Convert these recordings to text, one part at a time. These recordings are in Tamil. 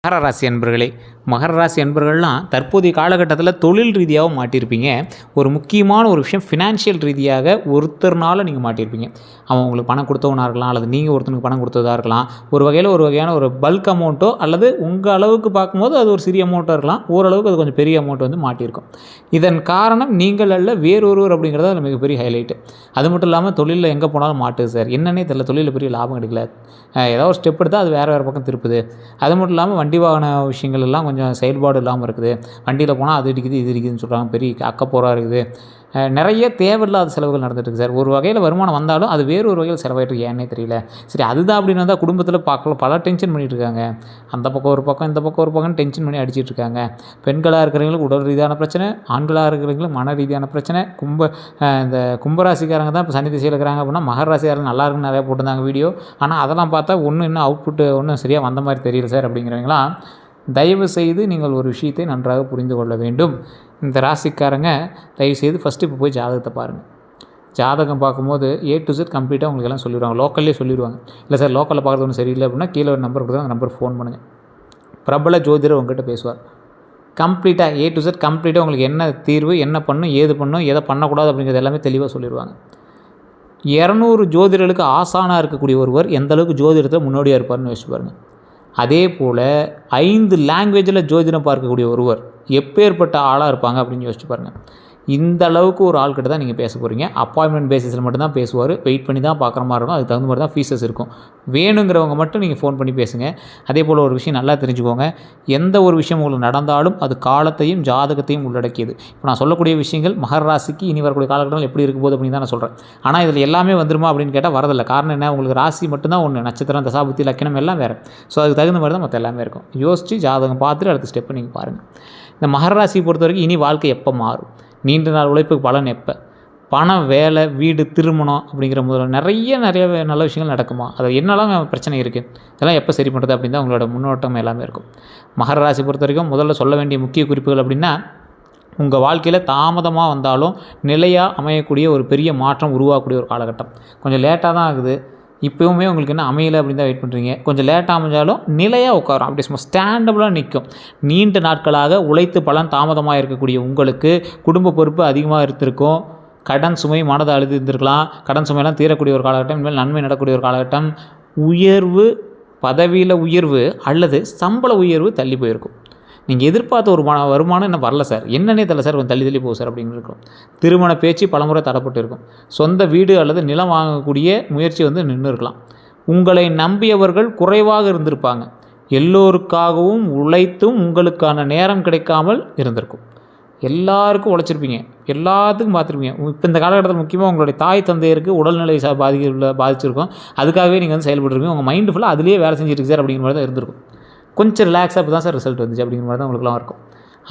மகர ராசி அன்பர்களே, மகர ராசி அன்பர்கள்லாம் தற்போதைய காலகட்டத்தில் தொழில் ரீதியாகவும் மாட்டியிருப்பீங்க. ஒரு முக்கியமான ஒரு விஷயம் ஃபினான்ஷியல் ரீதியாக ஒருத்தர்னால நீங்கள் மாட்டியிருப்பீங்க. அவன் உங்களுக்கு பணம் கொடுத்தவனாக இருக்கலாம், அல்லது நீங்கள் ஒருத்தனுக்கு பணம் கொடுத்ததாக இருக்கலாம். ஒரு வகையான ஒரு பல்க் அமௌண்ட்டோ அல்லது உங்கள் அளவுக்கு பார்க்கும்போது அது ஒரு சிறிய அமௌண்ட்டாக இருக்கலாம். ஓரளவுக்கு அது கொஞ்சம் பெரிய அமௌண்ட் வந்து மாட்டியிருக்கும். இதன் காரணம் நீங்கள் அல்ல வேறொருவர் அப்படிங்கிறது அது மிகப்பெரிய ஹைலைட்டு. அது மட்டும் இல்லாமல் தொழிலில் எங்கே போனாலும் மாட்டுது சார், என்னன்னே தெரியல, தொழிலில் பெரிய லாபம் கிடைக்கல, ஏதாவது ஒரு ஸ்டெப் எடுத்தால் அது வேறு பக்கம் திருப்புது. அது மட்டும் இல்லாமல் வண்டி வாகன விஷயங்கள் எல்லாம் கொஞ்சம் செயல்பாடு இல்லாமல் இருக்குது. வண்டியில் போனால் அது இடிக்குது இது இடிக்குதுன்னு சொல்கிறாங்க, பெரிய அக்கப்போராக இருக்குது. நிறைய தேவையில்லாத செலவுகள் நடந்துகிட்ருக்கு சார். ஒரு வகையில் வருமானம் வந்தாலும் அது வேறு ஒரு வகையில் செலவாயிட்டு ஏன்னே தெரியல. சரி, அதுதான் அப்படின்னு வந்தால் குடும்பத்தில் பல டென்ஷன் பண்ணிகிட்டு இருக்காங்க. அந்த பக்கம் ஒரு பக்கம் இந்த பக்கம் ஒரு பக்கம் டென்ஷன் பண்ணி அடிச்சிட்டு இருக்காங்க. பெண்களாக இருக்கிறவங்களுக்கு உடல் ரீதியான பிரச்சனை, ஆண்களாக இருக்கிறவங்களுக்கு மன ரீதியான பிரச்சனை. இந்த கும்பராசிக்காரங்க தான் இப்போ சனி திசையில் இருக்கிறாங்க அப்படின்னா மகர ராசிக்காரங்க நல்லா இருக்குன்னு நிறையா போட்டிருந்தாங்க வீடியோ. ஆனால் அதெல்லாம் பார்த்தா இன்னும் அவுட்புட்டு ஒன்றும் சரியாக வந்த மாதிரி தெரியல சார் அப்படிங்கிறவங்களாம் தயவு செய்து நீங்கள் ஒரு விஷயத்தை நன்றாக புரிந்து கொள்ள வேண்டும். இந்த ராசிக்காரங்க தயவுசெய்து ஃபஸ்ட்டு இப்போ போய் ஜாதகத்தை பாருங்கள். ஜாதகம் பார்க்கும்போது A to Z கம்ப்ளீட்டாக உங்களுக்கு எல்லாம் சொல்லிடுவாங்க, லோக்கல்லே சொல்லிடுவாங்க. இல்லை சார் லோக்கலில் பார்க்குறது ஒன்றும் சரியில்லை அப்படின்னா கீழே ஒரு நம்பர் கொடுத்தா அந்த நம்பர் ஃபோன் பண்ணுங்கள். பிரபல ஜோதிடர் உங்கள்கிட்ட பேசுவார். கம்ப்ளீட்டாக A to Z கம்ப்ளீட்டாக உங்களுக்கு என்ன தீர்வு, என்ன பண்ணணும், ஏது பண்ணணும், எதை பண்ணக்கூடாது அப்படிங்கிறது எல்லாமே தெளிவாக சொல்லிடுவாங்க. 200 ஜோதிடர்களுக்கு ஆசானாக இருக்கக்கூடிய ஒருவர் எந்தளவுக்கு ஜோதிடத்தை முன்னோடியாக இருப்பார்னு யோசிச்சு பாருங்கள். அதே போல் 5 லாங்குவேஜில் ஜோதிடம் பார்க்கக்கூடிய ஒருவர் எப்பேற்பட்ட ஆளாக இருப்பாங்க அப்படின்னு யோசிச்சு பாருங்கள். இந்த அளவுக்கு ஒரு ஆள்கிட்ட தான் நீங்கள் பேச போகிறீங்க. அப்பாயின்மெண்ட் பேசிஸில் மட்டும்தான் பேசுவார். வெயிட் பண்ணி தான் பார்க்குற மாதிரி இருக்கும். அதுக்கு தகுந்த மாதிரி தான் ஃபீஸஸ் இருக்கும். வேணுங்கிறவங்க மட்டும் நீங்கள் ஃபோன் பண்ணி பேசுங்க. அதே போல் ஒரு விஷயம் நல்லா தெரிஞ்சுக்கோங்க, எந்த ஒரு விஷயம் உங்களுக்கு நடந்தாலும் அது காலத்தையும் ஜாதகத்தையும் உள்ளடக்கியது. இப்போ நான் சொல்லக்கூடிய விஷயங்கள் மகர ராசிக்கு இனி வரக்கூடிய காலகட்டங்கள் எப்படி இருக்கும் போது அப்படின்னு தான் நான் சொல்கிறேன். ஆனால் இதில் எல்லாமே வந்துருமா அப்படின்னு கேட்டால் வரதில்லை. காரணம் என்ன, உங்களுக்கு ராசி மட்டும்தான் ஒன்று, நட்சத்திரம் தசாபுத்தி லக்கணம் எல்லாம் வேறு. ஸோ அதுக்கு தகுந்த மாதிரி தான் மற்ற எல்லாமே இருக்கும். யோசித்து ஜாதகம் பார்த்துட்டு அடுத்த ஸ்டெப்பை நீங்கள் பாருங்கள். இந்த மகர ராசியை பொறுத்த வரைக்கும் இனி வாழ்க்கை எப்போ மாறும், நீண்ட நாள் உழைப்புக்கு பலன் எப்போ, பணம், வேலை, வீடு, திருமணம் அப்படிங்கிற முதல்ல நிறைய நல்ல விஷயங்கள் நடக்குமா, அது என்னெல்லாம் பிரச்சனை இருக்குது, இதெல்லாம் எப்போ சரி பண்ணுறது அப்படின்னு தான் உங்களோட முன்னோட்டம் எல்லாமே இருக்கும். மகர ராசி பொறுத்த வரைக்கும் முதல்ல சொல்ல வேண்டிய முக்கிய குறிப்புகள் அப்படின்னா, உங்கள் வாழ்க்கையில் தாமதமாக வந்தாலும் நிலையாக அமையக்கூடிய ஒரு பெரிய மாற்றம் உருவாகக்கூடிய ஒரு காலகட்டம். கொஞ்சம் லேட்டாக தான் ஆகுது, இப்போவுமே உங்களுக்கு என்ன அமையலை அப்படின்னு தான் வெயிட் பண்ணுறீங்க. கொஞ்சம் லேட்டாக அமைஞ்சாலும் நிலையாக உட்காரும், அப்படி சும்மா ஸ்டாண்டபிளாக நிற்கும். நீண்ட நாட்களாக உழைத்து பலன் தாமதமாக இருக்கக்கூடிய உங்களுக்கு குடும்ப பொறுப்பு அதிகமாக இருந்திருக்கும். கடன் சுமை மனதை அழுது இருந்திருக்கலாம். கடன் சுமையெல்லாம் தீரக்கூடிய ஒரு காலகட்டம், இனிமேல் நன்மை நடக்கக்கூடிய ஒரு காலகட்டம். உயர்வு, பதவியில் உயர்வு அல்லது சம்பள உயர்வு தள்ளி போயிருக்கும். நீங்கள் எதிர்பார்த்த ஒரு வருமானம் இன்னும் வரல சார், என்னன்னே தெரியல சார், கொஞ்சம் தள்ளி போகும் சார் அப்படின்னு இருக்கும். திருமண பேச்சு பலமுறை தடப்பட்டு இருக்கும். சொந்த வீடு அல்லது நிலம் வாங்கக்கூடிய முயற்சி வந்து நின்று இருக்கலாம். உங்களை நம்பியவர்கள் குறைவாக இருந்திருப்பாங்க. எல்லோருக்காகவும் உழைத்தும் உங்களுக்கான நேரம் கிடைக்காமல் இருந்திருக்கும். எல்லாருக்கும் உழைச்சிருப்பீங்க, எல்லாத்துக்கும் பார்த்துருப்பீங்க. இப்போ இந்த காலகட்டத்தில் முக்கியமாக உங்களுடைய தாய் தந்தையருக்கு உடல்நிலை பாதிச்சிருக்கும். அதுக்காகவே நீங்கள் வந்து செயல்பட்டுருப்பீங்க. உங்கள் மைண்டு ஃபுல்லாக அதிலேயே வேலை செஞ்சுருக்கு சார் அப்படிங்கிற மாதிரி தான் இருந்திருக்கும். கொஞ்சம் ரிலாக்ஸாக இப்போ தான் சார் ரிசல்ட் வந்துச்சு அப்படிங்கிற மாதிரி தான் உங்களுக்குலாம் இருக்கும்.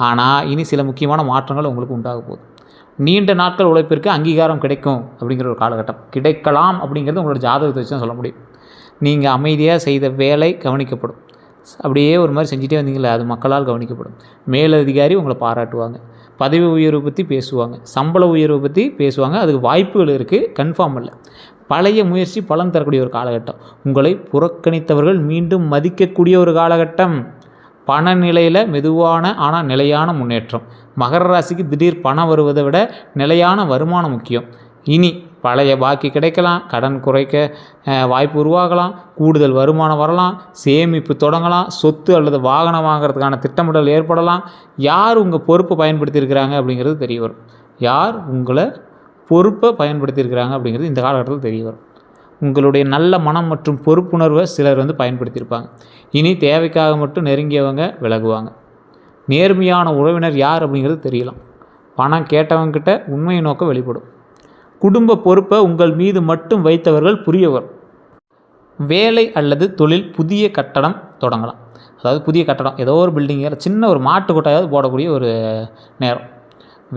ஆனால் இனி சில முக்கியமான மாற்றங்கள் உங்களுக்கு உண்டாக போகுது. நீண்ட நாட்கள் உழைப்பிற்கு அங்கீகாரம் கிடைக்கும் அப்படிங்கிற ஒரு காலகட்டம் கிடைக்கலாம் அப்படிங்கிறது உங்களோட ஜாதகத்தை வச்சு தான் சொல்ல முடியும். நீங்கள் அமைதியாக செய்த வேலை கவனிக்கப்படும். அப்படியே ஒரு மாதிரி செஞ்சுட்டே வந்தீங்களே, அது மக்களால் கவனிக்கப்படும். மேலதிகாரி உங்களை பாராட்டுவாங்க. பதவி உயர்வு பற்றி பேசுவாங்க, சம்பள உயர்வு பற்றி பேசுவாங்க. அதுக்கு வாய்ப்புகள் இருக்குது, கன்ஃபார்ம் இல்லை. பழைய முயற்சி பலன் தரக்கூடிய ஒரு காலகட்டம். உங்களை புறக்கணித்தவர்கள் மீண்டும் மதிக்கக்கூடிய ஒரு காலகட்டம். பண நிலையில் மெதுவான ஆனால் நிலையான முன்னேற்றம். மகர ராசிக்கு திடீர் பணம் வருவதை விட நிலையான வருமானம் முக்கியம். இனி பழைய பாக்கி கிடைக்கலாம், கடன் குறைக்க வாய்ப்பு உருவாகலாம், கூடுதல் வருமானம் வரலாம், சேமிப்பு தொடங்கலாம், சொத்து அல்லது வாகனம் வாங்கிறதுக்கான திட்டமிடல் ஏற்படலாம். யார் உங்கள் பொறுப்பை பயன்படுத்தியிருக்கிறாங்க அப்படிங்கிறது தெரிய வரும். யார் உங்களை பொறுப்பை பயன்படுத்தியிருக்கிறாங்க அப்படிங்கிறது இந்த காலகட்டத்தில் தெரிய வரும். உங்களுடைய நல்ல மனம் மற்றும் பொறுப்புணர்வை சிலர் வந்து பயன்படுத்தியிருப்பாங்க. இனி தேவைக்காக மட்டும் நெருங்கியவங்க விலகுவாங்க. நேர்மையான உறவினர் யார் அப்படிங்கிறது தெரியலாம். பணம் கேட்டவங்ககிட்ட உண்மை நோக்கம் வெளிப்படும். குடும்ப பொறுப்பை உங்கள் மீது மட்டும் வைத்தவர்கள் புரியவர். வேலை அல்லது தொழில் புதிய கட்டடம் தொடங்கலாம். அதாவது புதிய கட்டடம், ஏதோ ஒரு பில்டிங்கில் சின்ன ஒரு மாட்டு கொட்டாயாவது போடக்கூடிய ஒரு நேரம்.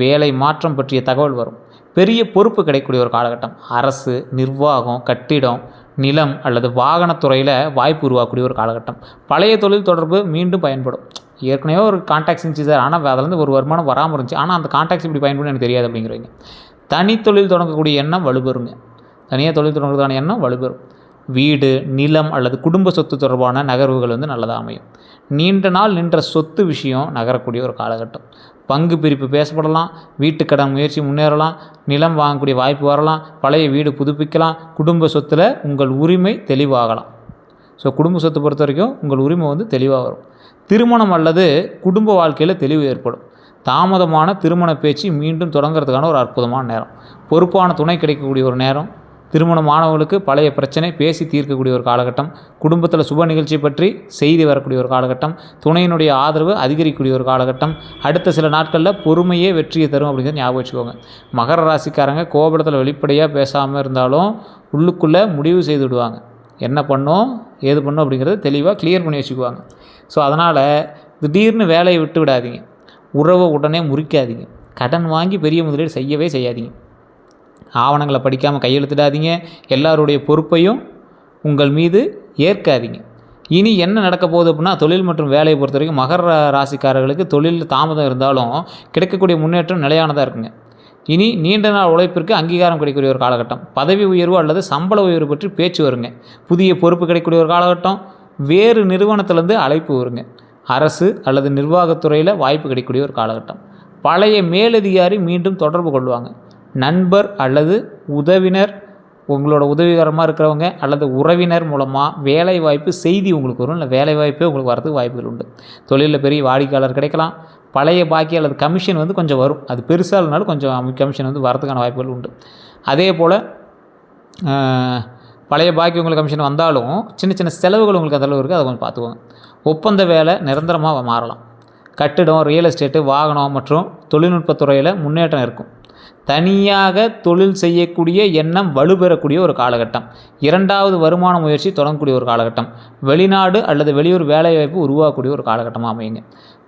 வேலை மாற்றம் பற்றிய தகவல் வரும். பெரிய பொறுப்பு கிடைக்கக்கூடிய ஒரு காலகட்டம். அரசு, நிர்வாகம், கட்டிடம், நிலம் அல்லது வாகனத்துறையில் வாய்ப்பு உருவாக்கக்கூடிய ஒரு காலகட்டம். பழைய தொழில் தொடர்பு மீண்டும் பயன்படும். ஏற்கனவே ஒரு கான்டாக்ட்ஸ் இருந்துச்சு சார், ஆனால் அதிலேருந்து ஒரு வருமானம் வராமல் இருந்துச்சு, ஆனால் அந்த கான்டாக்ட்ஸ் இப்படி பயன்படும் எனக்கு தெரியாது அப்படிங்கிறவங்க தனித்தொழில் தொடங்கக்கூடிய எண்ணம் வலுப்பெறுங்க. தனியாக தொழில் தொடங்குறதுக்கான எண்ணம் வலுப்பெறும். வீடு, நிலம் அல்லது குடும்ப சொத்து தொடர்பான நகர்வுகள் வந்து நல்லதாக அமையும். நீண்ட நாள் நின்ற சொத்து விஷயம் நகரக்கூடிய ஒரு காலகட்டம். பங்கு பிரிப்பு பேசப்படலாம், வீட்டுக்கடன் முயற்சி முன்னேறலாம், நிலம் வாங்கக்கூடிய வாய்ப்பு வரலாம், பழைய வீடு புதுப்பிக்கலாம், குடும்ப சொத்தில் உங்கள் உரிமை தெளிவாகலாம். ஸோ குடும்ப சொத்தை பொறுத்த வரைக்கும் உங்கள் உரிமை வந்து தெளிவாக வரும். திருமணம் அல்லது குடும்ப வாழ்க்கையில் தெளிவு ஏற்படும். தாமதமான திருமண பேச்சு மீண்டும் தொடங்கிறதுக்கான ஒரு அற்புதமான நேரம். பொறுப்பான துணை கிடைக்கக்கூடிய ஒரு நேரம். திருமணமானவர்களுக்கு பழைய பிரச்சனை பேசி தீர்க்கக்கூடிய ஒரு காலகட்டம். குடும்பத்தில் சுப நிகழ்ச்சி பற்றி செய்தி வரக்கூடிய ஒரு காலகட்டம். துணையினுடைய ஆதரவு அதிகரிக்கக்கூடிய ஒரு காலகட்டம். அடுத்த சில நாட்களில் பொறுமையே வெற்றியை தரும் அப்படிங்கிறத ஞாபகம் வச்சுக்கோங்க. மகர ராசிக்காரங்க கோபத்தில் வெளிப்படையாக பேசாமல் இருந்தாலும் உள்ளுக்குள்ளே முடிவு செய்து விடுவாங்க. என்ன பண்ணோம் ஏது பண்ணோம் அப்படிங்கிறத தெளிவாக கிளியர் பண்ணி வச்சுக்குவாங்க. ஸோ அதனால் திடீர்னு வேலையை விட்டு விடாதீங்க. உறவை உடனே முறிக்காதீங்க. கடன் வாங்கி பெரிய முதலீடு செய்யவே செய்யாதீங்க. ஆவணங்களை படிக்காமல் கையெழுத்திடாதீங்க. எல்லாருடைய பொறுப்பையும் உங்கள் மீது ஏற்காதீங்க. இனி என்ன நடக்க போகுது அப்படின்னா, தொழில் மற்றும் வேலையை பொறுத்த வரைக்கும் மகர ராசிக்காரர்களுக்கு தொழிலில் தாமதம் இருந்தாலும் கிடைக்கக்கூடிய முன்னேற்றம் நிலையானதாக இருக்குங்க. இனி நீண்ட நாள் உழைப்பிற்கு அங்கீகாரம் கிடைக்கக்கூடிய ஒரு காலகட்டம். பதவி உயர்வு அல்லது சம்பள உயர்வு பற்றி பேச்சு வருங்க. புதிய பொறுப்பு கிடைக்கக்கூடிய ஒரு காலகட்டம். வேறு நிறுவனத்திலேருந்து அழைப்பு வருங்க. அரசு அல்லது நிர்வாகத்துறையில் வாய்ப்பு கிடைக்கக்கூடிய ஒரு காலகட்டம். பழைய மேலதிகாரி மீண்டும் தொடர்பு கொள்வாங்க. நண்பர் அல்லது உதவினர், உங்களோட உதவிகரமாக இருக்கிறவங்க அல்லது உறவினர் மூலமாக வேலை வாய்ப்பு செய்தி உங்களுக்கு வரும். இல்லை வேலை வாய்ப்பே உங்களுக்கு வரதுக்கு வாய்ப்புகள் உண்டு. தொழிலில் பெரிய வாடிக்கையாளர் கிடைக்கலாம். பழைய பாக்கி அல்லது கமிஷன் வந்து கொஞ்சம் வரும். அது பெருசாக இல்லைனாலும் கொஞ்சம் கமிஷன் வந்து வரதுக்கான வாய்ப்புகள் உண்டு. அதே போல் பழைய பாக்கி உங்களுக்கு கமிஷன் வந்தாலும் சின்ன சின்ன செலவுகள் உங்களுக்கு அதளவு இருக்குது. அதை கொஞ்சம் பார்த்துக்கோங்க. ஒப்பந்த வேலை நிரந்தரமாக மாறலாம். கட்டிடம், ரியல் எஸ்டேட்டு, வாகனம் மற்றும் தொழில்நுட்பத்துறையில் முன்னேற்றம் இருக்கும். தனியாக தொழில் செய்யக்கூடிய எண்ணம் வலுப்பெறக்கூடிய ஒரு காலகட்டம். இரண்டாவது வருமான முயற்சி தொடங்கக்கூடிய ஒரு காலகட்டம். வெளிநாடு அல்லது வெளியூர் வேலைவாய்ப்பு உருவாக்கக்கூடிய ஒரு காலகட்டமாக அமையுங்க.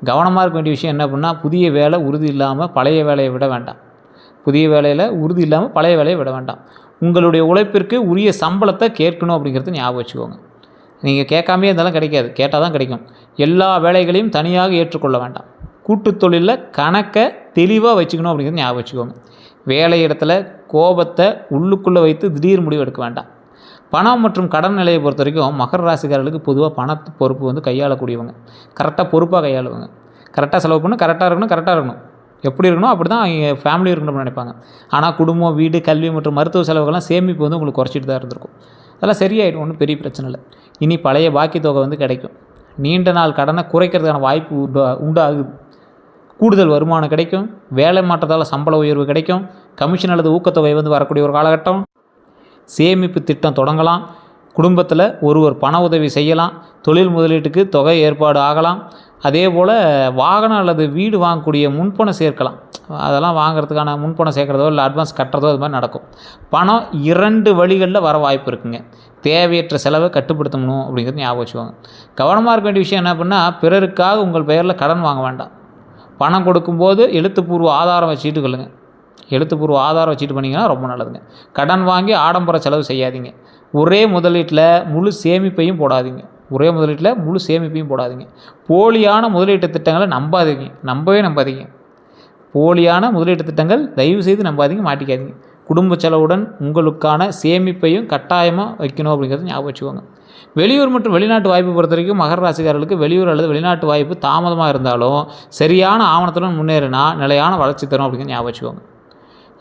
கவனமாக இருக்க வேண்டிய விஷயம் என்ன அப்படின்னா, புதிய வேலை உறுதி இல்லாமல் பழைய வேலையை விட வேண்டாம். புதிய வேலையில் உறுதி இல்லாமல் பழைய வேலையை விட வேண்டாம். உங்களுடைய உழைப்பிற்கு உரிய சம்பளத்தை கேட்கணும் அப்படிங்கிறது ஞாபகம் வச்சுக்கோங்க. நீங்கள் கேட்காமே இருந்தாலும் கிடைக்காது, கேட்டால் தான் கிடைக்கும். எல்லா வேலைகளையும் தனியாக ஏற்றுக்கொள்ள வேண்டாம். கூட்டுத் தொழிலில் கணக்கை தெளிவாக வச்சுக்கணும் அப்படிங்கிறது ஞாபகம் வச்சுக்கோங்க. வேலை இடத்துல கோபத்தை உள்ளுக்குள்ளே வைத்து திடீர் முடிவு எடுக்க வேண்டாம். பணம் மற்றும் கடன் நிலையை பொறுத்த வரைக்கும் மகர ராசிக்காரர்களுக்கு பொதுவாக பணத்து பொறுப்பு வந்து கையாளக்கூடியவங்க. கரெக்டாக பொறுப்பாக கையாளுவாங்க. கரெக்டாக செலவு பண்ணணும், கரெக்டாக இருக்கணும். எப்படி இருக்கணும் அப்படி தான் அவங்க ஃபேமிலி இருக்கணும்னு நினைப்பாங்க. ஆனால் குடும்பம், வீடு, கல்வி மற்றும் மருத்துவ செலவுகள்லாம் சேமிப்பு வந்து உங்களுக்கு குறைச்சிட்டு தான் இருந்திருக்கும். அதெல்லாம் சரியாயிடும், ஒன்றும் பெரிய பிரச்சனை இல்லை. இனி பழைய பாக்கி தொகை வந்து கிடைக்கும். நீண்ட நாள் கடனை குறைக்கிறதுக்கான வாய்ப்பு உண்டாகுது. கூடுதல் வருமானம் கிடைக்கும். வேலை மாற்றத்தால் சம்பள உயர்வு கிடைக்கும். கமிஷன் அல்லது ஊக்கத்தொகை வந்து வரக்கூடிய ஒரு காலகட்டம். சேமிப்பு திட்டம் தொடங்கலாம். குடும்பத்தில் ஒருவர் பண உதவி செய்யலாம். தொழில் முதலீட்டுக்கு தொகை ஏற்பாடு ஆகலாம். அதே போல் வாகனம் அல்லது வீடு வாங்கக்கூடிய முன்பணம் சேர்க்கலாம். அதெல்லாம் வாங்கிறதுக்கான முன்பணம் சேர்க்குறதோ இல்லை அட்வான்ஸ் கட்டுறதோ அது மாதிரி நடக்கும். பணம் 2 வழிகளில் வர வாய்ப்பு இருக்குங்க. தேவையற்ற செலவை கட்டுப்படுத்தணும் அப்படிங்கிறது ஞாபகம் வச்சுக்கோங்க. கவனமாக இருக்க வேண்டிய விஷயம் என்ன அப்படின்னா, பிறருக்காக உங்கள் பெயரில் கடன் வாங்க வேண்டாம். பணம் கொடுக்கும்போது எழுத்துப்பூர்வ ஆதாரம் வச்சுட்டு கொள்ளுங்க. எழுத்துப்பூர்வ ஆதாரம் வச்சுட்டு பண்ணிங்கன்னா ரொம்ப நல்லதுங்க. கடன் வாங்கி ஆடம்பர செலவு செய்யாதீங்க. ஒரே முதலீட்டில் முழு சேமிப்பையும் போடாதீங்க. போலியான முதலீட்டு திட்டங்களை நம்பவே. போலியான முதலீட்டு திட்டங்கள் தயவுசெய்து நம்பாதீங்க, மாட்டிக்காதீங்க. குடும்ப செலவுடன் உங்களுக்கான சேமிப்பையும் கட்டாயமாக வைக்கணும் அப்படிங்கிறது ஞாபகம் வச்சுக்கோங்க. வெளியூர் மற்றும் வெளிநாட்டு வாய்ப்பு பொறுத்த வரைக்கும் மகர ராசிக்காரர்களுக்கு வெளியூர் அல்லது வெளிநாட்டு வாய்ப்பு தாமதமாக இருந்தாலும் சரியான ஆவணத்துடன் முன்னேறினா நிலையான வளர்ச்சி தரும் அப்படிங்கிறது ஞாபகம் வச்சுக்கோங்க.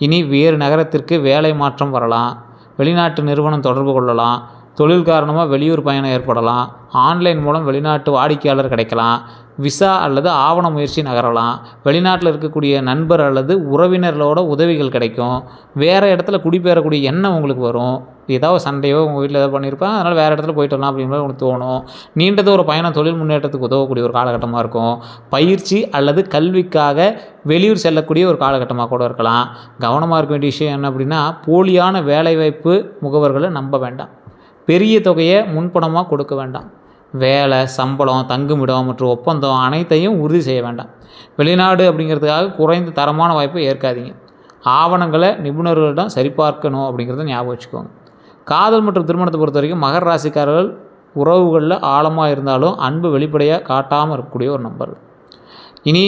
இனி வேறு நகரத்திற்கு வேலை மாற்றம் வரலாம். வெளிநாட்டு நிறுவனம் தொடர்பு கொள்ளலாம். தொழில் காரணமாக வெளியூர் பயணம் ஏற்படலாம். ஆன்லைன் மூலம் வெளிநாட்டு வாடிக்கையாளர் கிடைக்கலாம். விசா அல்லது ஆவண முயற்சி நகரலாம். வெளிநாட்டில் இருக்கக்கூடிய நண்பர் அல்லது உறவினர்களோட உதவிகள் கிடைக்கும். வேறு இடத்துல குடிபெயரக்கூடிய எண்ணம் உங்களுக்கு வரும். ஏதாவது சண்டையோ உங்கள் வீட்டில் ஏதாவது பண்ணியிருப்பேன், அதனால் வேறு இடத்துல போயிட்டு வரலாம் அப்படிங்கிற உங்களுக்கு தோணும். நீண்டது ஒரு பயணம் தொழில் முன்னேற்றத்துக்கு உதவக்கூடிய ஒரு காலகட்டமாக இருக்கும். பயிற்சி அல்லது கல்விக்காக வெளியூர் செல்லக்கூடிய ஒரு காலகட்டமாக கூட இருக்கலாம். கவனமாக இருக்க வேண்டிய விஷயம் என்ன அப்படின்னா, போலியான வேலைவாய்ப்பு முகவர்களை நம்ப வேண்டாம். பெரிய தொகையை முன்பணமாக கொடுக்க வேண்டாம். வேலை, சம்பளம், தங்குமிடம் மற்றும் ஒப்பந்தம் அனைத்தையும் உறுதி செய்ய வேண்டாம். வெளிநாடு அப்படிங்கிறதுக்காக குறைந்த தரமான வாய்ப்பை ஏற்காதீங்க. ஆவணங்களை நிபுணர்களிடம் சரிபார்க்கணும் அப்படிங்கிறத ஞாபகம் வச்சுக்கோங்க. காதல் மற்றும் திருமணத்தை பொறுத்த வரைக்கும் மகர ராசிக்காரர்கள் உறவுகளில் ஆழமாக இருந்தாலும் அன்பு வெளிப்படையாக காட்டாமல் இருக்கக்கூடிய ஒரு நம்பர். இனி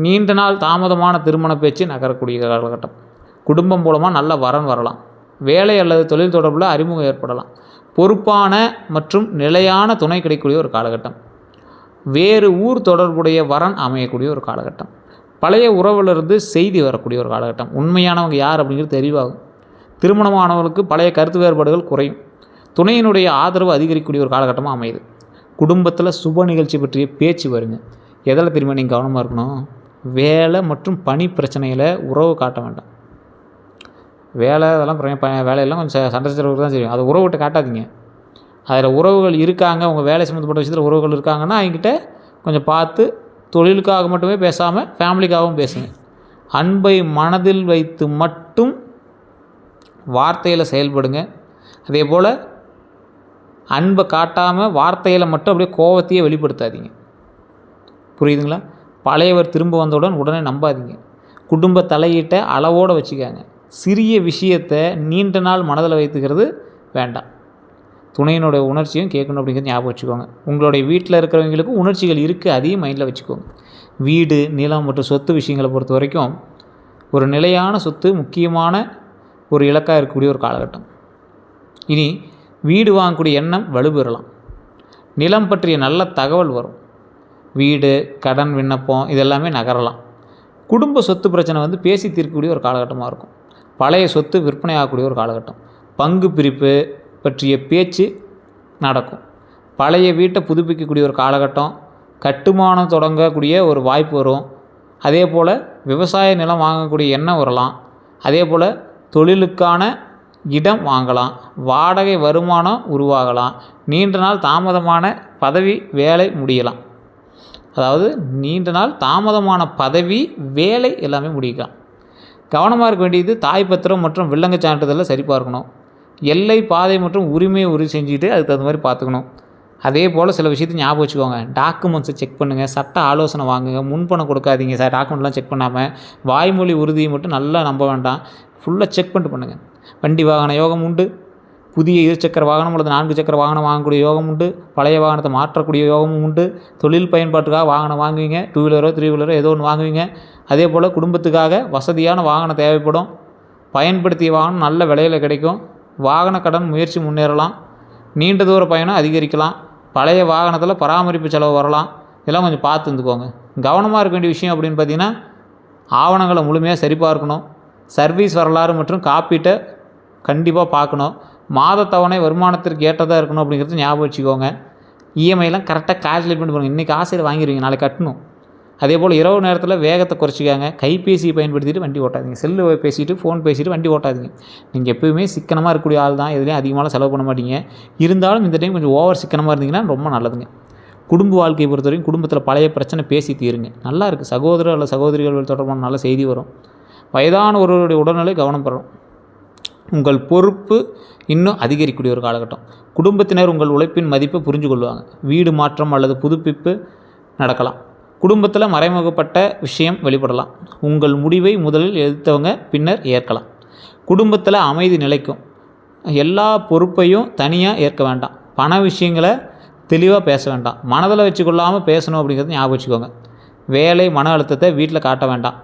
நீண்ட நாள் தாமதமான திருமண பேச்சு நகரக்கூடிய காலகட்டம். குடும்பம் மூலமாக நல்ல வரன் வரலாம். வேலை அல்லது தொழில் தொடர்பில் அறிமுகம் ஏற்படலாம். பொறுப்பான மற்றும் நிலையான துணை கிடைக்கக்கூடிய ஒரு காலகட்டம். வேறு ஊர் தொடர்புடைய வரன் அமையக்கூடிய ஒரு காலகட்டம். பழைய உறவிலிருந்து செய்தி வரக்கூடிய ஒரு காலகட்டம். உண்மையானவங்க யார் அப்படிங்கிறது தெளிவாகும். திருமணமானவர்களுக்கு பழைய கருத்து வேறுபாடுகள் குறையும். துணையினுடைய ஆதரவு அதிகரிக்கக்கூடிய ஒரு காலகட்டமாக அமையுது. குடும்பத்தில் சுப நிகழ்ச்சி பற்றிய பேச்சு வருங்க. எதில் திரும்ப நீங்கள் கவனமாக இருக்கணும், வேலை மற்றும் பணி பிரச்சனையில் உறவு காட்ட வேண்டாம். வேலை அதெல்லாம் வேலையெல்லாம் கொஞ்சம் சண்டை சச்சரவுக்கு தான் செய்யும். அதை உறவுகிட்ட காட்டாதீங்க. அதில் உறவுகள் இருக்காங்க, உங்கள் வேலை சம்மந்தப்பட்ட விஷயத்தில் உறவுகள் இருக்காங்கன்னா அவங்ககிட்ட கொஞ்சம் பார்த்து தொழிலுக்காக மட்டுமே பேசாமல் ஃபேமிலிக்காகவும் பேசுங்க. அன்பை மனதில் வைத்து மட்டும் வார்த்தையில் செயல்படுங்க. அதே போல் அன்பை காட்டாமல் வார்த்தையில் மட்டும் அப்படியே கோபத்தையே வெளிப்படுத்தாதீங்க. புரியுதுங்களா? பழையவர் திரும்ப வந்தவுடன் உடனே நம்பாதீங்க. குடும்ப தலையீட்டை அளவோடு வச்சுக்காங்க. சிறிய விஷயத்தை நீண்ட நாள் மனதில் வைத்துக்கிறது வேண்டாம். துணையினுடைய உணர்ச்சியும் கேட்கணும் அப்படிங்கிறது ஞாபகம் வச்சுக்கோங்க. உங்களுடைய வீட்டில் இருக்கிறவங்களுக்கும் உணர்ச்சிகள் இருக்குது, அதையும் மைண்டில் வச்சுக்கோங்க. வீடு, நிலம் மற்றும் சொத்து விஷயங்களை பொறுத்த வரைக்கும் ஒரு நிலையான சொத்து முக்கியமான ஒரு இலக்காக இருக்கக்கூடிய ஒரு காலகட்டம். இனி வீடு வாங்கக்கூடிய எண்ணம் வலுப்பெறலாம். நிலம் பற்றிய நல்ல தகவல் வரும். வீடு, கடன் விண்ணப்பம் இதெல்லாமே நகரலாம். குடும்ப சொத்து பிரச்சனை பேசி தீர்க்கக்கூடிய ஒரு காலகட்டமாக இருக்கும். பழைய சொத்து விற்பனை ஆகக்கூடிய ஒரு காலகட்டம். பங்கு பிரிப்பு பற்றிய பேச்சு நடக்கும். பழைய வீட்டை புதுப்பிக்கக்கூடிய ஒரு காலகட்டம். கட்டுமானம் தொடங்கக்கூடிய ஒரு வாய்ப்பு வரும். அதே போல் விவசாய நிலம் வாங்கக்கூடிய எண்ணம் வரலாம். அதே போல் தொழிலுக்கான இடம் வாங்கலாம். வாடகை வருமானம் உருவாகலாம். நீண்ட நாள் தாமதமான பதவி வேலை முடியலாம். அதாவது நீண்ட நாள் தாமதமான பதவி வேலை எல்லாமே முடிக்கலாம். கவனமாக இருக்க வேண்டியது தாய் பத்திரம் மற்றும் வில்லங்க சான்றிதழில் சரி பார்க்கணும். எல்லை பாதை மற்றும் உரிமையை உறுதி செஞ்சுட்டு அதுக்கு தகுந்த மாதிரி பார்த்துக்கணும். அதே போல் சில விஷயத்தை ஞாபகம் வச்சுக்கோங்க. டாக்குமெண்ட்ஸை செக் பண்ணுங்கள், சட்ட ஆலோசனை வாங்குங்க, முன்பணம் கொடுக்காதீங்க. டாக்குமெண்ட்லாம் செக் பண்ணாமல் வாய்மொழி உறுதியை மட்டும் நல்லா நம்ப வேண்டாம். ஃபுல்லாக செக் பண்ணிட்டு பண்ணுங்கள். வண்டி வாகன யோகம் உண்டு. புதிய இருசக்கர வாகனம் அல்லது 4 சக்கர வாகனம் வாங்கக்கூடிய யோகம் உண்டு. பழைய வாகனத்தை மாற்றக்கூடிய யோகமும் உண்டு. தொழில் பயன்பாட்டுக்காக வாகனம் வாங்குவீங்க. 2 வீலரோ 3 வீலரோ ஏதோ ஒன்று வாங்குவீங்க. அதே போல் குடும்பத்துக்காக வசதியான வாகனம் தேவைப்படும். பயன்படுத்திய வாகனம் நல்ல விலையில் கிடைக்கும். வாகன கடன் முயற்சி முன்னேறலாம். நீண்ட தூர பயணம் அதிகரிக்கலாம். பழைய வாகனத்தில் பராமரிப்பு செலவு வரலாம். இதெல்லாம் கொஞ்சம் பார்த்து இருந்துக்கோங்க. கவனமாக இருக்க வேண்டிய விஷயம் அப்படின்னு பார்த்தீங்கன்னா, ஆவணங்களை முழுமையாக சரிபார்க்கணும். சர்வீஸ் வரலாறு மற்றும் காப்பீட்டை கண்டிப்பாக பார்க்கணும். மாத தவணை வருமானத்திற்கு ஏற்றதாக இருக்கணும் அப்படிங்கிறது ஞாபகம் வச்சுக்கோங்க. இஎம்ஐலாம் கரெக்டாக கால்குலேட் பண்ணி போடுங்க. இன்றைக்கி ஆசையில் வாங்கிடுவீங்க, நாளைக்கு கட்டணும். அதே போல் இரவு நேரத்தில் வேகத்தை குறைச்சிக்காங்க. கைபேசியை பயன்படுத்திட்டு வண்டி ஓட்டாதீங்க. செல்லு பேசிட்டு ஃபோன் பேசிட்டு வண்டி ஓட்டாதீங்க. நீங்கள் எப்போயுமே சிக்கனமாக இருக்கக்கூடிய ஆள் தான். எதுலேயும் அதிகமாக செலவு பண்ண மாட்டீங்க. இருந்தாலும் இந்த டைம் கொஞ்சம் ஓவர் சிக்கனமாக இருந்தீங்கன்னா ரொம்ப நல்லதுங்க. குடும்ப வாழ்க்கையை பொறுத்தவரைக்கும் குடும்பத்தில் பழைய பிரச்சனை பேசி தீருங்க. நல்லா இருக்குது. சகோதரர் அல்லது சகோதரிகள் தொடர்பான நல்ல செய்தி வரும். வயதான ஒருவருடைய உடல்நிலை கவனம் பெறும். உங்கள் பொறுப்பு இன்னும் அதிகரிக்கக்கூடிய ஒரு காலகட்டம். குடும்பத்தினர் உங்கள் உழைப்பின் மதிப்பை புரிஞ்சு கொள்வாங்க. வீடு மாற்றம் அல்லது புதுப்பிப்பு நடக்கலாம். குடும்பத்தில் மறைமுகப்பட்ட விஷயம் வெளிப்படலாம். உங்கள் முடிவை முதலில் எதிர்த்தவங்க பின்னர் ஏற்கலாம். குடும்பத்தில் அமைதி நிலைக்கும். எல்லா பொறுப்பையும் தனியாக ஏற்க வேண்டாம். பண விஷயங்களை தெளிவாக பேச வேண்டாம். மனதில் வச்சுக்கொள்ளாமல் பேசணும் அப்படிங்கிறது ஞாபகம் வச்சுக்கோங்க. வேலை மன அழுத்தத்தை வீட்டில் காட்ட வேண்டாம்.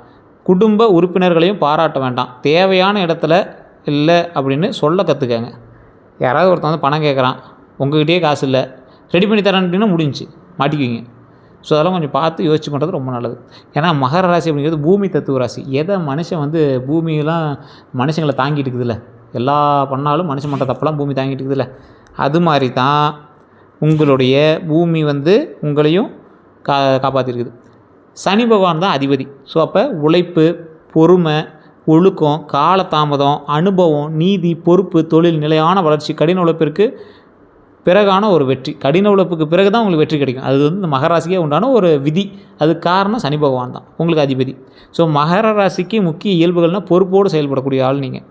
குடும்ப உறுப்பினர்களையும் பாராட்ட வேண்டாம். தேவையான இடத்துல இல்லை அப்படின்னு சொல்ல கற்றுக்கங்க. யாராவது ஒருத்தன் பணம் கேட்குறான், உங்கள்கிட்டயே காசு இல்லை, ரெடி பண்ணி தரேன் அப்படின்னா முடிஞ்சு மாட்டிக்குவீங்க. ஸோ அதெல்லாம் கொஞ்சம் பார்த்து யோசிச்சு பண்ணுறது ரொம்ப நல்லது. ஏன்னா மகர ராசி அப்படிங்கிறது பூமி தத்துவ ராசி. எதை மனுஷன் பூமியெல்லாம் மனுஷங்களை தாங்கிட்டு இருக்குதுல்ல, எல்லா பண்ணாலும் மனுஷன் பண்ணுற தப்பெல்லாம் பூமி தாங்கிட்டு இருக்குதுல்ல, அது மாதிரி தான் உங்களுடைய பூமி உங்களையும் காப்பாற்றிருக்குது. சனி பகவான் தான் அதிபதி. ஸோ அப்போ உழைப்பு, பொறுமை, ஒழுக்கம், காலதாமதம், அனுபவம், நீதி, பொறுப்பு, தொழில், நிலையான வளர்ச்சி, கடின உழைப்பிற்கு பிறகான ஒரு வெற்றி. கடின உழைப்புக்கு பிறகு தான் உங்களுக்கு வெற்றி கிடைக்கும். அது இந்த மகராசிக்கே உண்டான ஒரு விதி. அதுக்கு காரணம் சனி பகவான் தான் உங்களுக்கு அதிபதி. ஸோ மகர ராசிக்கு முக்கிய இயல்புகள்னால் பொறுப்போடு செயல்படக்கூடிய ஆள் நீங்கள்.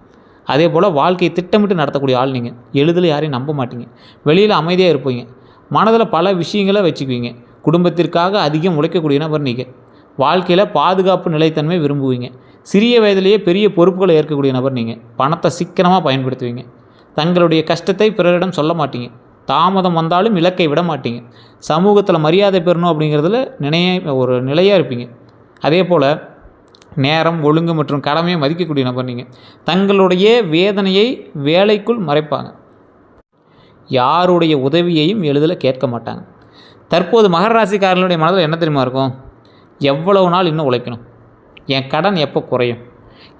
அதே போல் வாழ்க்கையை திட்டமிட்டு நடத்தக்கூடிய ஆள் நீங்கள். எளிதில் யாரையும் நம்ப மாட்டீங்க. வெளியில் அமைதியாக இருப்பீங்க. மனதில் பல விஷயங்களை வச்சுக்குவீங்க. குடும்பத்திற்காக அதிகம் உழைக்கக்கூடிய நபர் நீங்கள். வாழ்க்கையில் பாதுகாப்பு நிலைத்தன்மை விரும்புவீங்க. சிறிய வயதிலேயே பெரிய பொறுப்புகளை ஏற்கக்கூடிய நபர் நீங்கள். பணத்தை சிக்கனமாக பயன்படுத்துவீங்க. தங்களுடைய கஷ்டத்தை பிறரிடம் சொல்ல மாட்டீங்க. தாமதம் வந்தாலும் இலக்கை விட மாட்டீங்க. சமூகத்தில் மரியாதை பெறணும் அப்படிங்கிறதுல ஒரு நிலையாக இருப்பீங்க. அதே போல் நேரம், ஒழுங்கு மற்றும் கடமையை மதிக்கக்கூடிய நபர் நீங்கள். தங்களுடைய வேதனையை வேலைக்குள் மறைப்பாங்க. யாருடைய உதவியையும் எளிதில் கேட்க மாட்டாங்க. தற்போது மகர ராசிக்காரர்களுடைய மனதில் என்ன தெரியுமா இருக்கும்? எவ்வளவு நாள் இன்னும் உழைக்கணும், என் கடன் எப்போ குறையும்,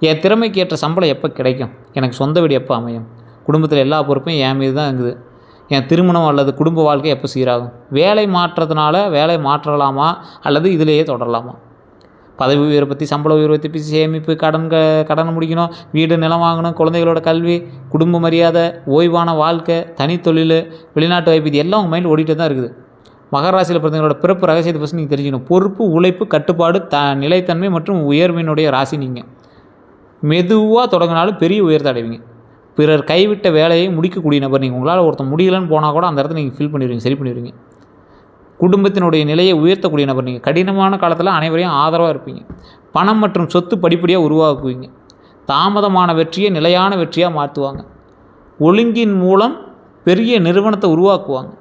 என் திறமைக்கு ஏற்ற சம்பளம் எப்போ கிடைக்கும், எனக்கு சொந்த வீடு எப்போ அமையும், குடும்பத்தில் எல்லா பொறுப்பும் என் மீது தான் இருக்குது, என் திருமணம் அல்லது குடும்ப வாழ்க்கை எப்போ சீராகும், வேலை மாற்றத்தினால வேலை மாற்றலாமா அல்லது இதிலேயே தொடரலாமா, பதவி உயர்வை பற்றி, சம்பள உயர்வை பற்றி, சேமிப்பு, கடனை முடிக்கணும், வீடு நிலம் வாங்கணும், குழந்தைகளோட கல்வி, குடும்ப மரியாதை, ஓய்வான வாழ்க்கை, தனித்தொழில், வெளிநாட்டு வாய்ப்பு, இது எல்லாம் உங்கள் மைண்டில் ஓடிட்டே தான் இருக்குது. மகர ராசியில் பிறந்தவங்களோட பிறப்பு ரகசியத்தை ஃபஸ்ட் நீங்கள் தெரிஞ்சுக்கணும். பொறுப்பு, உழைப்பு, கட்டுப்பாடு, நிலைத்தன்மை மற்றும் உயர்வினுடைய ராசி. நீங்கள் மெதுவாக தொடங்கினாலும் பெரிய உயர்த்தை அடைவீங்க. பிறர் கைவிட்ட வேலையை முடிக்கக்கூடிய நபர் நீங்கள். உங்களால் ஒருத்தர் முடியலன்னு போனால் கூட அந்த இடத்துல நீங்கள் ஃபில் பண்ணிடுவீங்க, சரி பண்ணிடுவீங்க. குடும்பத்தினுடைய நிலையை உயர்த்தக்கூடிய நபர் நீங்கள். கடினமான காலத்தில் அனைவரையும் ஆதரவாக இருப்பீங்க. பணம் மற்றும் சொத்து படிப்படியாக உருவாக்குவீங்க. தாமதமான வெற்றியை நிலையான வெற்றியாக மாற்றுவாங்க. ஒழுங்கின் மூலம் பெரிய நிறுவனத்தை உருவாக்குவாங்க.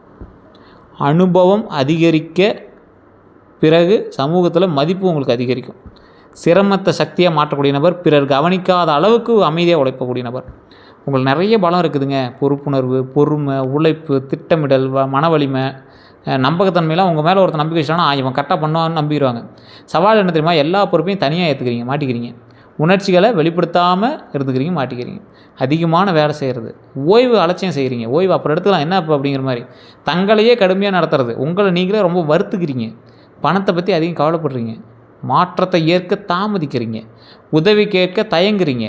அனுபவம் அதிகரிக்க பிறகு சமூகத்தில் மதிப்பு உங்களுக்கு அதிகரிக்கும். சிரமத்தை சக்தியாக மாற்றக்கூடிய நபர். பிறர் கவனிக்காத அளவுக்கு அமைதியாக உழைக்கக்கூடிய நபர். உங்களுக்கு நிறைய பலம் இருக்குதுங்க. பொறுப்புணர்வு, பொறுமை, உழைப்பு, திட்டமிடல், மன வலிமை, நம்பகத்தன்மையெல்லாம் உங்கள் மேலே ஒருத்தர் நம்பிக்கை வச்சானா இவன் கரெக்டாக பண்ணுவான்னு நம்பிடுவாங்க. சவால் என்ன தெரியுமா? எல்லா பொறுப்பையும் தனியாக ஏற்றுக்கிறீங்க, மாட்டிக்கிறீங்க. உணர்ச்சிகளை வெளிப்படுத்தாமல் இருந்துக்கிறீங்க, மாட்டிக்கிறீங்க. அதிகமான வேலை செய்கிறது, ஓய்வு அலட்சியம் செய்கிறீங்க. ஓய்வு அப்புறம் எடுத்துக்கலாம், என்ன இப்போ அப்படிங்கிற மாதிரி தங்களையே கடுமையாக நடத்துறது. உங்களை நீங்களே ரொம்ப வருத்துக்கிறீங்க. பணத்தை பற்றி அதிகம் கவலைப்படுறீங்க. மாற்றத்தை ஏற்க தாமதிக்கிறீங்க. உதவி கேட்க தயங்குறீங்க.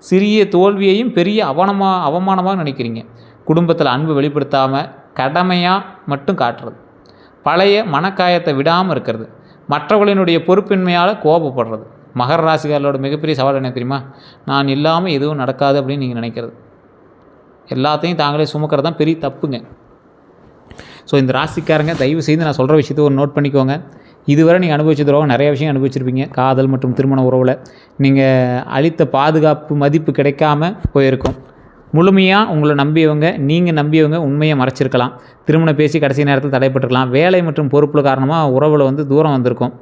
சிறிய தோல்வியையும் பெரிய அவமானமாக நினைக்கிறீங்க. குடும்பத்தில் அன்பு வெளிப்படுத்தாமல் கடமையாக மட்டும் காட்டுறது. பழைய மனக்காயத்தை விடாமல் இருக்கிறது. மற்றவர்களினுடைய பொறுப்பின்மையால் கோபப்படுறது. மகர ராசிக்காரர்களோட மிகப்பெரிய சவால் என்ன தெரியுமா? நான் இல்லாமல் எதுவும் நடக்காது அப்படின்னு நீங்கள் நினைக்கிறது. எல்லாத்தையும் தாங்களே சுமக்கிறது தான் பெரிய தப்புங்க. ஸோ இந்த ராசிக்காரங்க தயவு செய்து நான் சொல்கிற விஷயத்தை ஒரு நோட் பண்ணிக்கோங்க. இதுவரை நீங்கள் அனுபவிச்ச துரோகம் நிறைய விஷயம் அனுபவிச்சிருப்பீங்க. காதல் மற்றும் திருமண உறவில் நீங்கள் அளித்த பாதுகாப்பு மதிப்பு கிடைக்காம போயிருக்கும். முழுமையாக உங்களை நம்பியவங்க, நீங்கள் நம்பியவங்க உண்மையை மறைச்சிருக்கலாம். திருமணம் பேசி கடைசி நேரத்தில் தடைப்பட்டிருக்கலாம். வேலை மற்றும் பொறுப்பில் காரணமாக உறவில் தூரம் வந்திருக்கும்.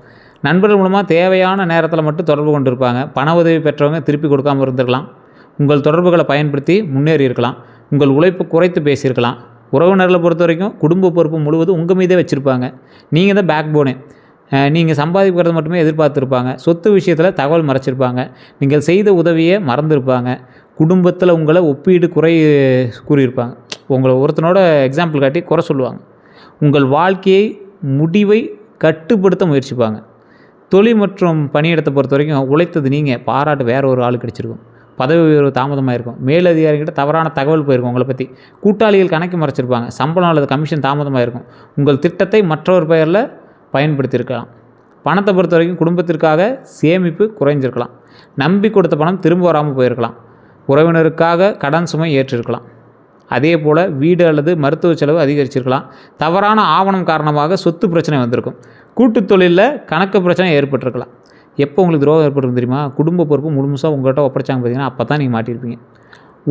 நண்பர்கள் மூலமாக தேவையான நேரத்தில் மட்டும் தொடர்பு கொண்டிருப்பாங்க. பண உதவி பெற்றவங்க திருப்பி கொடுக்காமல் இருந்திருக்கலாம். உங்கள் தொடர்புகளை பயன்படுத்தி முன்னேறி இருக்கலாம். உங்கள் உழைப்பு குறைத்து பேசியிருக்கலாம். உறவினர்களை பொறுத்த வரைக்கும் குடும்ப பொறுப்பு முழுவதும் உங்கள் மீதே வச்சுருப்பாங்க. நீங்கள் தான் பேக் போனு. நீங்கள் சம்பாதிக்கிறத மட்டுமே எதிர்பார்த்துருப்பாங்க. சொத்து விஷயத்தில் தகவல் மறைச்சிருப்பாங்க. நீங்கள் செய்த உதவியை மறந்துருப்பாங்க. குடும்பத்தில் உங்களை ஒப்பீடு கூறியிருப்பாங்க. உங்களை ஒருத்தனோட எக்ஸாம்பிள் காட்டி குறை சொல்லுவாங்க. உங்கள் வாழ்க்கையை முடிவை கட்டுப்படுத்த முயற்சிப்பாங்க. தொழில் மற்றும் பணியிடத்தை பொறுத்த வரைக்கும் உழைத்தது நீங்கள், பாராட்டு வேறு ஒரு ஆள் கிடச்சிருக்கும். பதவி உயர்வு தாமதமாக இருக்கும். மேலதிகாரிகிட்ட தவறான தகவல் போயிருக்கும் உங்களை பற்றி. கூட்டாளிகள் கணக்கு மறைச்சிருப்பாங்க. சம்பளம் அல்லது கமிஷன் தாமதமாக இருக்கும். உங்கள் திட்டத்தை மற்றொரு பெயரில் பயன்படுத்தியிருக்கலாம். பணத்தை பொறுத்த வரைக்கும் குடும்பத்திற்காக சேமிப்பு குறைஞ்சிருக்கலாம். நம்பி கொடுத்த பணம் திரும்ப வராமல் போயிருக்கலாம். உறவினருக்காக கடன் சுமை ஏற்றிருக்கலாம். அதே போல் வீடு அல்லது மருத்துவ செலவு அதிகரிச்சிருக்கலாம். தவறான ஆவணம் காரணமாக சொத்து பிரச்சனை வந்திருக்கும். கூட்டுத் தொழிலில் கணக்கு பிரச்சனை ஏற்பட்டிருக்கலாம். எப்போ உங்களுக்கு துரோகம் ஏற்பட்டிருக்கு தெரியுமா? குடும்ப பொறுப்பு முழுசாக உங்கள்கிட்ட ஒப்படைச்சாங்க பார்த்தீங்கன்னா அப்போ தான் நீங்கள் மாட்டியிருப்பீங்க.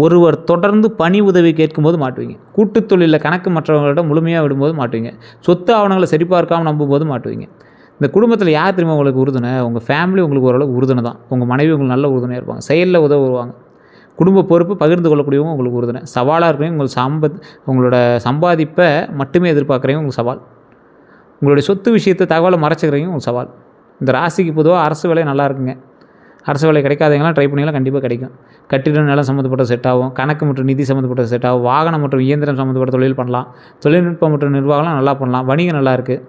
ஒருவர் தொடர்ந்து பணி உதவி கேட்கும்போது மாட்டுவீங்க. கூட்டுத் தொழிலில் கணக்கு மற்றவங்கள்ட்ட முழுமையாக விடும்போது மாட்டுவீங்க. சொத்து ஆவணங்களை சரிபார்க்காமல் நம்பும்போது மாட்டுவீங்க. இந்த குடும்பத்தில் யார் தெரியுமா உங்களுக்கு உறுதுணை? உங்கள் ஃபேமிலி உங்களுக்கு ஓரளவுக்கு உறுதுணை தான். உங்கள் மனைவி உங்களுக்கு நல்ல உறுதுணையாக இருப்பாங்க. செயலில் உதவுவாங்க. குடும்ப பொறுப்பு பகிர்ந்து கொள்ளக்கூடியவங்க உங்களுக்கு உறுதுணை. சவாலாக இருக்கிறவங்க உங்களோட சம்பாதிப்பை மட்டுமே எதிர்பார்க்குறவங்க உங்களுக்கு சவால். உங்களுடைய சொத்து விஷயத்தை தகவலை மறைச்சிக்கிறவங்க உங்களுக்கு சவால். இந்த ராசிக்கு பொதுவாக அரசு வேலை நல்லா இருக்குங்க. அரசு வேலை கிடைக்காதவங்களாம் ட்ரை பண்ணிங்களாம் கண்டிப்பாக கிடைக்கும். கட்டிடம் நிலம் சம்மந்தப்பட்ட செட் ஆகும். கணக்கு மற்றும் நிதி சம்மந்தப்பட்ட செட் ஆகும். வாகனம் மற்றும் இயந்திரம் சம்மந்தப்பட்ட தொழில் பண்ணலாம். தொழில்நுட்பம் மற்றும் நிர்வாகம்லாம் நல்லா பண்ணலாம். வணிகம் நல்லா இருக்குது.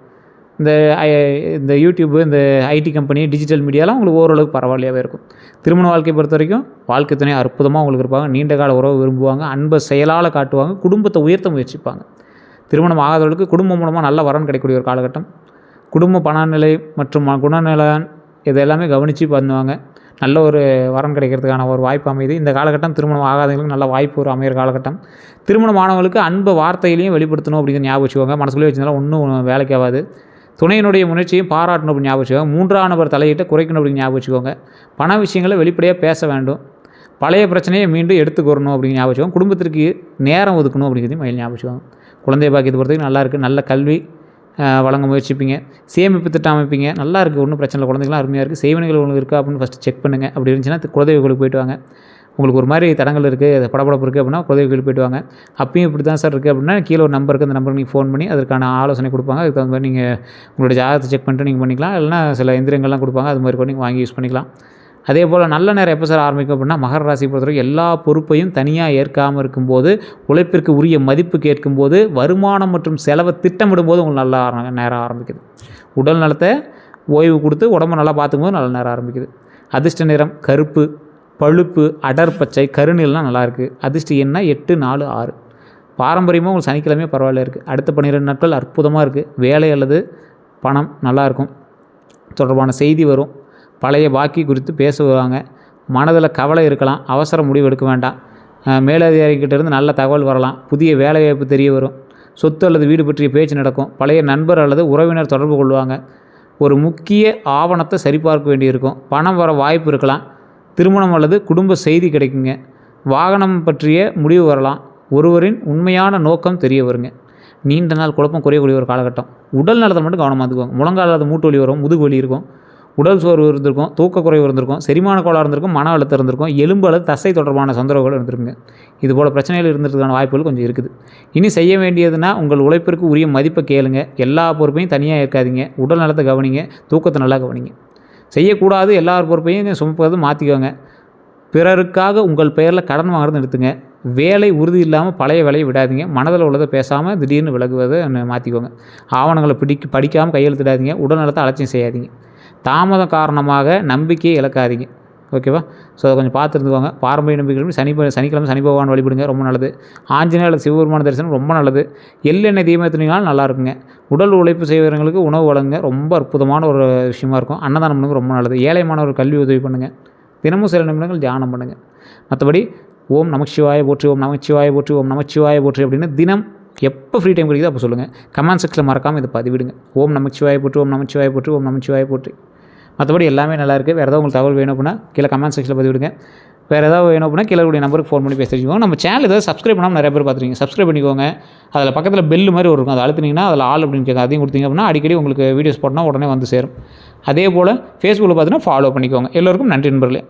இந்த யூடியூப்பு, இந்த ஐடி கம்பெனி, டிஜிட்டல் மீடியாலாம் உங்களுக்கு ஓரளவுக்கு பரவாயில்லையாகவே இருக்கும். திருமண வாழ்க்கையை பொறுத்த வரைக்கும் வாழ்க்கை துணை அற்புதமாக உங்களுக்கு இருப்பாங்க. நீண்ட கால உறவு விரும்புவாங்க. அன்பை செயலால் காட்டுவாங்க. குடும்பத்தை உயர்த்த முயற்சிப்பாங்க. திருமணம் ஆகாதவர்களுக்கு குடும்பம் மூலமாக நல்ல வரன் கிடைக்கக்கூடிய ஒரு காலகட்டம். குடும்ப பணநிலை மற்றும் குணநலன் இது எல்லாமே கவனித்து பண்ணுவாங்க. நல்ல ஒரு வரன் கிடைக்கிறதுக்கான ஒரு வாய்ப்பு அமையுது. இந்த காலகட்டம் திருமணம் ஆகாதவங்களுக்கு நல்ல வாய்ப்பு ஒரு அமைகிற காலகட்டம். திருமணமானவங்களுக்கு அன்பை வார்த்தையிலையும் வெளிப்படுத்தணும் அப்படிங்கிற ஞாபகம் வச்சுக்கோங்க. மனசுக்குள்ளே வச்சுருந்தாலும் ஒன்றும் வேலைக்கு ஆகாது. துணையினுடைய முயற்சியும் பாராட்டணும் அப்படின்னு ஞாபகம் வச்சுக்கோங்க. மூன்றாம் நபர் தலையிட்ட குறைக்கணும் அப்படின்னு ஞாபகம் வச்சுக்கோங்க. பண விஷயங்களை வெளிப்படையாக பேச வேண்டும். பழைய பிரச்சனையை மீண்டும் எடுத்துக்கொள்ளணும் அப்படின்னு ஞாபகம் வச்சுக்கோங்க. குடும்பத்திற்கு நேரம் ஒதுக்கணும் அப்படிங்கிறதையும் மயில் ஞாபகம் வச்சுக்கோங்க. குழந்தை பாக்கியத்தை பொறுத்தவரைக்கும் நல்லா இருக்குது. நல்ல கல்வி வழங்க முயற்சிப்பீங்க. சேமிப்பு திட்டம் அமைப்பீங்க. நல்லா இருக்குது, ஒன்றும் பிரச்சனை இல்லை. குழந்தைங்களாம் அருமையாக இருக்குது. செய்வனைகள் உங்களுக்கு இருக்கா அப்படின்னு ஃபஸ்ட்டு செக் பண்ணுங்கள். அப்படி இருந்துச்சுன்னா குலதெய்வங்களுக்கு போய்ட்டு வாங்க. உங்களுக்கு ஒரு மாதிரி தடங்கள் இருக்குது, படபடப்பு இருக்குது அப்படின்னா குலதெய்வ கோயில் போய்ட்டு வாங்க. அப்பயும் இப்படி தான் சார் இருக்குது அப்படின்னா கீழே ஒரு நம்பர் இருக்குது, அந்த நம்பருக்கு நீங்கள் ஃபோன் பண்ணி அதற்கான ஆலோசனை கொடுப்பாங்க. அதுக்கு தகுந்த மாதிரி நீங்கள் உங்களோட ஜாதகத்தை செக் பண்ணிட்டு நீங்கள் பண்ணிக்கலாம். இல்லைனா சில எந்திரங்கள்லாம் கொடுப்பாங்க, அது மாதிரி கூட நீங்கள் வாங்கி யூஸ் பண்ணிக்கலாம். அதே போல் நல்ல நேரம் எப்போ சார் ஆரம்பிக்கும் அப்படின்னா மகர ராசி பொறுத்தவரைக்கும் எல்லா பொறுப்பையும் தனியாக ஏற்காமல் இருக்கும்போது, உழைப்பிற்கு உரிய மதிப்பு கேட்கும்போது, வருமானம் மற்றும் செலவை திட்டமிடும்போது உங்களுக்கு நல்ல நேரம் ஆரம்பிக்குது. உடல் நலத்தை ஓய்வு கொடுத்து உடம்பை நல்லா பார்த்துக்கும்போது நல்ல நேரம் ஆரம்பிக்குது. அதிர்ஷ்ட நிறம் கருப்பு, பழுப்பு, அடர்பச்சை, கருநீலாம் நல்லாயிருக்கு. அதிர்ஷ்ட எண்ணா 8, 4, 6. பாரம்பரியமாக உங்களுக்கு சனிக்கிழமையே பரவாயில்ல இருக்குது. அடுத்த 12 நாட்கள் அற்புதமாக இருக்குது. வேலை அல்லது பணம் நல்லாயிருக்கும் தொடர்பான செய்தி வரும். பழைய பாக்கி குறித்து பேசுவாங்க. மனதில் கவலை இருக்கலாம், அவசர முடிவு எடுக்க வேண்டாம். மேலதிகாரிகிட்டேருந்து நல்ல தகவல் வரலாம். புதிய வேலைவாய்ப்பு தெரிய வரும். சொத்து அல்லது வீடு பற்றிய பேச்சு நடக்கும். பழைய நண்பர் அல்லது உறவினர் தொடர்பு கொள்வாங்க. ஒரு முக்கிய ஆவணத்தை சரிபார்க்க வேண்டியிருக்கும். பணம் வர வாய்ப்பு இருக்கலாம். திருமணம் அல்லது குடும்ப செய்தி கிடைக்குங்க. வாகனம் பற்றிய முடிவு வரலாம். ஒருவரின் உண்மையான நோக்கம் தெரிய வருங்க. நீண்ட நாள் குழப்பம் குறையக்கூடிய ஒரு காலகட்டம். உடல் நலத்தை மட்டும் கவனமாக இருந்துக்குவாங்க. முழங்கால் அல்லது மூட்டு வலி வரும், முதுகு வலி இருக்கும், உடல் சோர்வு இருந்திருக்கும், தூக்கக்குறைவு இருந்திருக்கும், செரிமான கோளாறு இருந்திருக்கும், மன அழுத்தம் இருந்திருக்கும், எலும்பு அல்லது தசை தொடர்பான தொந்தரவுகள் இருந்திருக்குங்க. இதுபோல் பிரச்சனைகள் இருந்ததுக்கான வாய்ப்புகள் கொஞ்சம் இருக்குது. இனி செய்ய வேண்டியதுன்னா உங்கள் உழைப்பிற்கு உரிய மதிப்பை கேளுங்க. எல்லா பொறுப்பையும் தனியாக இருக்காதீங்க. உடல் நலத்தை கவனிங்க, தூக்கத்தை நல்லா கவனிங்க. செய்யக்கூடாது எல்லா பொறுப்பையும் சுமப்பது மாற்றிக்கோங்க. பிறருக்காக உங்கள் பெயரில் கடன் வாங்குறது நிறுத்துங்க. வேலை உறுதி இல்லாமல் பழைய வேலையை விடாதீங்க. மனதில் உள்ளதை பேசாமல் திடீர்னு விலகுவதை மாற்றிக்கோங்க. ஆவணங்களை படிக்காமல் கையெழுத்திடாதீங்க. உடல் நலத்தை அலட்சியம் செய்யாதீங்க. தாமதம் காரணமாக நம்பிக்கையை இழக்காதீங்க. ஓகேவா? ஸோ அதை கொஞ்சம் பார்த்துருந்துக்கோங்க. பாரம்பரிய நம்பிக்கைகள் சனிக்கிழமை சனி பகவான் வழிபடுங்க, ரொம்ப நல்லது. ஆஞ்சநேயர் அல்லது சிவபெருமான தரிசனம் ரொம்ப நல்லது. எள்ளெண்ணெய் தீபம் ஏற்றினாலும் நல்லா இருக்குங்க. உடல் உழைப்பு செய்கிறவங்களுக்கு உணவு வழங்குங்க, ரொம்ப அற்புதமான ஒரு விஷயமா இருக்கும். அன்னதானம் பண்ணுங்க, ரொம்ப நல்லது. ஏழை மாணவர் கல்வி உதவி பண்ணுங்கள். தினமும் சில நிமிடங்கள் தியானம் பண்ணுங்கள். மற்றபடி ஓம் நமச்சிவாய போற்றி, ஓம் நமச்சிவாய போற்றி, ஓம் நமச்சிவாய போற்றி அப்படின்னு தினம் எப்போ ஃப்ரீ டைம் கிடைக்குதோ அப்போ சொல்லுங்கள். கமெண்ட் செக்ஷனில் மறக்காமல் இதை பதிவிடுங்க. ஓம் நமச்சிவாய போற்றி, ஓம் நமச்சிவாய போற்றி, ஓம் நமச்சிவாய போற்றி. மற்றபடி எல்லாமே நல்லாயிருக்கு. வேறு ஏதாவது உங்களுக்கு தகவல் வேணும் அப்படின்னா கீழே கமெண்ட் செக்ஷனில் பதிவிடுங்க. வேறு ஏதாவது வேணும் அப்படின்னா கீழே கூடிய நம்பருக்கு ஃபோன் பண்ணி பேசிக்கோங்க. நம்ம சேனல் ஏதாவது சப்ஸ்கிரைப் பண்ணாமல் நிறைய பேர் பார்த்துருக்கீங்க. சப்ஸ்கிரைப் பண்ணிக்கோங்க. அதில் பக்கத்தில் பெல் மாதிரி ஒரு இருக்கும், அதை அழுத்தினீங்கன்னா அதில் ஆல் அப்படின்னு கேட்கும். அதையும் கொடுத்தீங்க அப்படின்னா அடிக்கடி உங்களுக்கு வீடியோஸ் போட்டோன்னா உடனே வந்து சேரும். அதே போல் ஃபேஸ்புக்கில் பார்த்தீங்கன்னா ஃபாலோ பண்ணிக்கோங்க. எல்லோருக்கும் நன்றி நண்பர்களே.